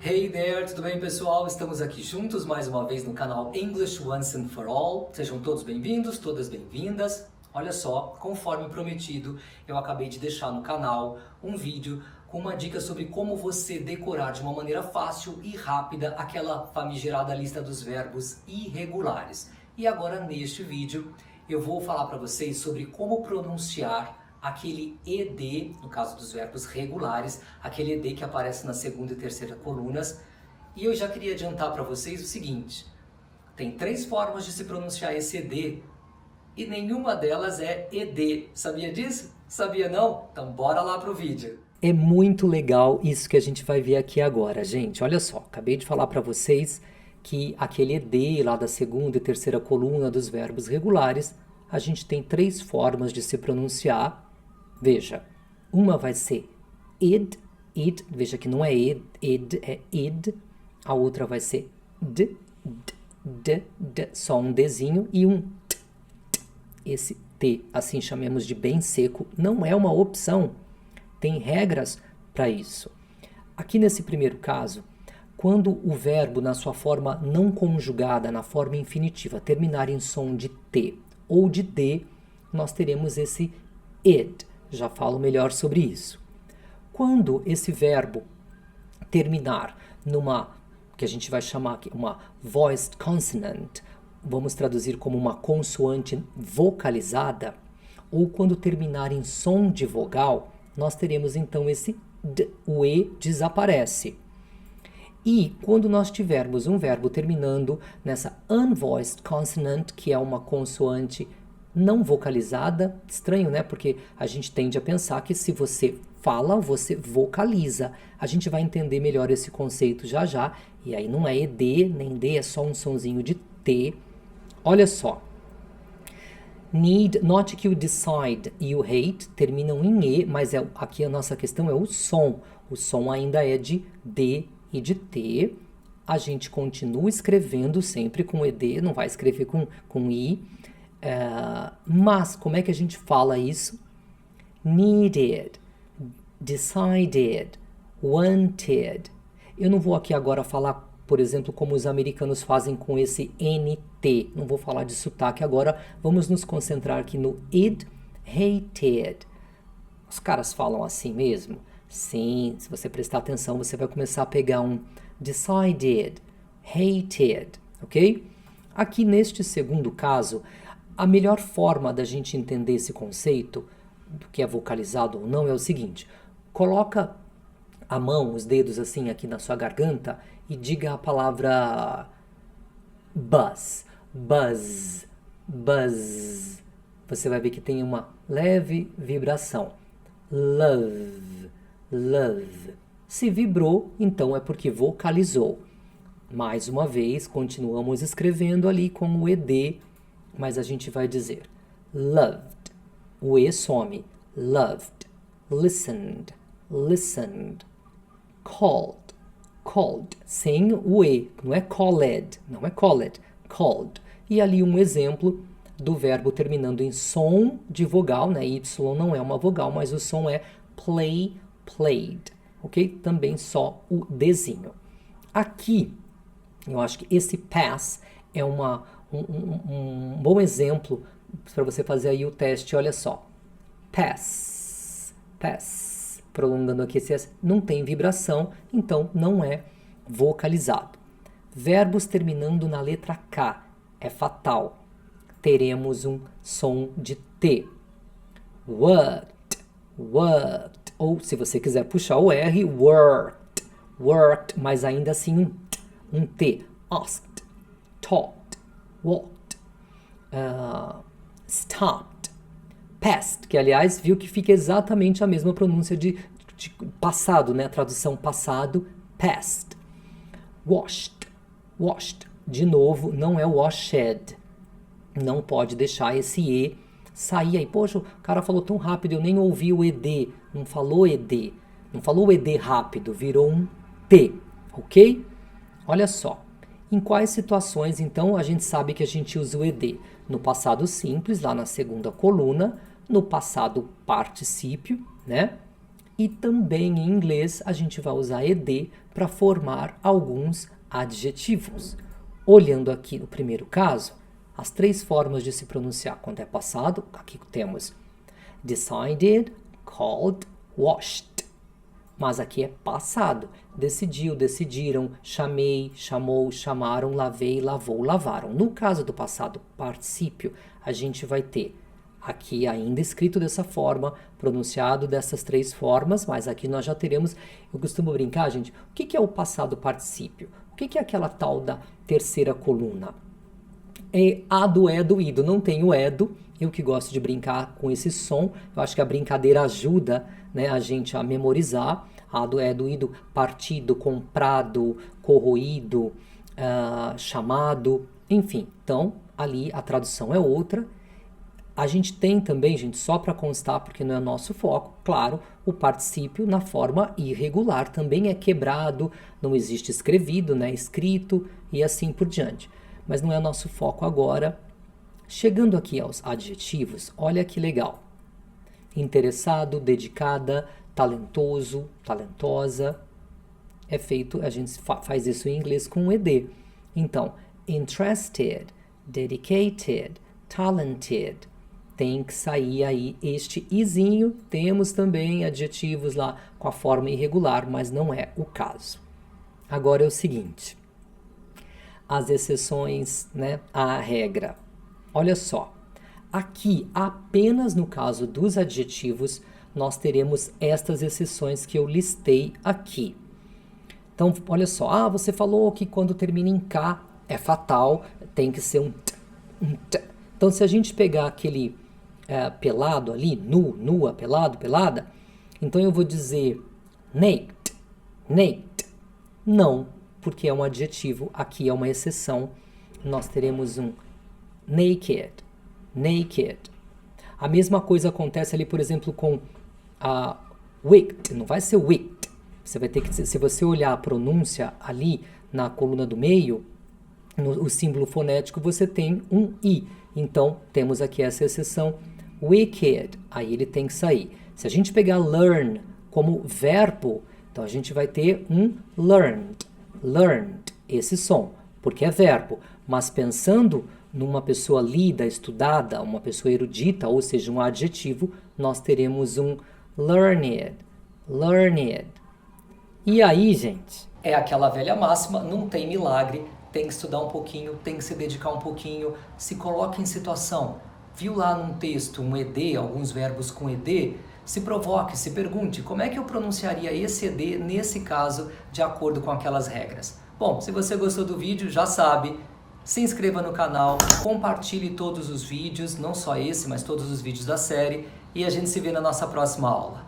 Hey there, tudo bem pessoal? Estamos aqui juntos mais uma vez no canal English Once and for All. Sejam todos bem-vindos, todas bem-vindas. Olha só, conforme prometido, eu acabei de deixar no canal um vídeo com uma dica sobre como você decorar de uma maneira fácil e rápida aquela famigerada lista dos verbos irregulares. E agora neste vídeo eu vou falar para vocês sobre como pronunciar aquele ED, no caso dos verbos regulares, aquele ED que aparece na segunda e terceira colunas. E eu já queria adiantar para vocês o seguinte: tem 3 formas de se pronunciar esse ED e nenhuma delas é ED. Sabia disso? Sabia não? Então bora lá pro vídeo. É muito legal isso que a gente vai ver aqui agora, gente. Olha só, acabei de falar para vocês que aquele ED lá da segunda e terceira coluna dos verbos regulares, a gente tem 3 formas de se pronunciar. Veja, uma vai ser id, veja que não é id, é id. A outra vai ser d, só um Dzinho e um t. Esse T, assim chamemos de bem seco, não é uma opção. Tem regras para isso. Aqui nesse primeiro caso, quando o verbo na sua forma não conjugada, na forma infinitiva, terminar em som de T ou de D, nós teremos esse id. Já falo melhor sobre isso. Quando esse verbo terminar numa, que a gente vai chamar aqui, uma voiced consonant, vamos traduzir como uma consoante vocalizada, ou quando terminar em som de vogal, nós teremos então esse D, o E desaparece. E quando nós tivermos um verbo terminando nessa unvoiced consonant, que é uma consoante não vocalizada, estranho, né? Porque a gente tende a pensar que se você fala, você vocaliza. A gente vai entender melhor esse conceito já já. E aí não é ED, nem D, é só um sonzinho de T. Olha só. Need, note que o decide e o hate terminam em E, mas aqui a nossa questão é o som. O som ainda é de D e de T. A gente continua escrevendo sempre com ED, não vai escrever com I. Mas como é que a gente fala isso? Needed, decided, wanted. Eu não vou aqui agora falar, por exemplo, como os americanos fazem com esse NT. Não vou falar de sotaque agora. Vamos nos concentrar aqui no id, hated. Os caras falam assim mesmo? Sim, se você prestar atenção, você vai começar a pegar um decided, hated, ok? Aqui neste segundo caso, a melhor forma da gente entender esse conceito, do que é vocalizado ou não, é o seguinte: coloca a mão, os dedos assim aqui na sua garganta e diga a palavra buzz, buzz, buzz. Você vai ver que tem uma leve vibração. Love, love. Se vibrou, então é porque vocalizou. Mais uma vez, continuamos escrevendo ali com o ED, mas a gente vai dizer loved, o E some, loved, listened, listened, called, called, sem o E, não é called, não é called, called. E ali um exemplo do verbo terminando em som de vogal, né? Y não é uma vogal, mas o som é play, played, ok? Também só o Dzinho. Aqui, eu acho que esse pass é um bom exemplo para você fazer aí o teste. Olha só, pass, pass, prolongando aqui esse S, não tem vibração, então não é vocalizado. Verbos terminando na letra K é fatal, teremos um som de T. Worked, worked, ou se você quiser puxar o R, worked, worked, mas ainda assim um T. Asked, talked, walked, stopped, passed, que aliás viu que fica exatamente a mesma pronúncia de passado, né? Tradução passado, passed. Washed, washed, de novo, não é washed, não pode deixar esse E sair aí. Poxa, o cara falou tão rápido, eu nem ouvi o ED, não falou ED, não falou ED rápido, virou um T, ok? Olha só. Em quais situações, então, a gente sabe que a gente usa o ED? No passado simples, lá na segunda coluna, no passado particípio, né? E também em inglês a gente vai usar ED para formar alguns adjetivos. Olhando aqui no primeiro caso, as 3 formas de se pronunciar quando é passado, aqui temos decided, called, washed. Mas aqui é passado. Decidiu, decidiram, chamei, chamou, chamaram, lavei, lavou, lavaram. No caso do passado particípio, a gente vai ter aqui ainda escrito dessa forma, pronunciado dessas 3 formas, mas aqui nós já teremos, eu costumo brincar, gente, o que é o passado particípio? O que é aquela tal da terceira coluna? É a do é do ido, não tem o edo, eu que gosto de brincar com esse som, eu acho que a brincadeira ajuda, né, a gente a memorizar, a do é do ido, partido, comprado, corroído, chamado, enfim, então ali a tradução é outra. A gente tem também, gente, só para constar, porque não é nosso foco, claro, o particípio na forma irregular também é quebrado, não existe escrevido, né, escrito e assim por diante. Mas não é nosso foco agora. Chegando aqui aos adjetivos, olha que legal. Interessado, dedicada, talentoso, talentosa. É feito, a gente faz isso em inglês com ed. Então, interested, dedicated, talented. Tem que sair aí este izinho. Temos também adjetivos lá com a forma irregular, mas não é o caso. Agora é o seguinte. As exceções, né, à regra. Olha só, aqui apenas no caso dos adjetivos nós teremos estas exceções que eu listei aqui. Então, olha só, você falou que quando termina em K é fatal, tem que ser um t. Então, se a gente pegar aquele pelado ali, nu, nua, pelado, pelada, então eu vou dizer naked, naked. Não, porque é um adjetivo, aqui é uma exceção. Nós teremos um naked, naked. A mesma coisa acontece ali, por exemplo, com a wicked, não vai ser wicked. Você vai ter que, se você olhar a pronúncia ali na coluna do meio, no símbolo fonético, você tem um i. Então, temos aqui essa exceção, wicked, aí ele tem que sair. Se a gente pegar learn como verbo, então a gente vai ter um learned, learned, esse som, porque é verbo. Mas pensando numa pessoa lida, estudada, uma pessoa erudita, ou seja, um adjetivo, nós teremos um learned, learned. E aí, gente, é aquela velha máxima, não tem milagre, tem que estudar um pouquinho, tem que se dedicar um pouquinho, se coloque em situação. Viu lá num texto um ed, alguns verbos com ed, se provoque, se pergunte como é que eu pronunciaria esse ed nesse caso, de acordo com aquelas regras. Bom, se você gostou do vídeo, já sabe, se inscreva no canal, compartilhe todos os vídeos, não só esse, mas todos os vídeos da série, e a gente se vê na nossa próxima aula.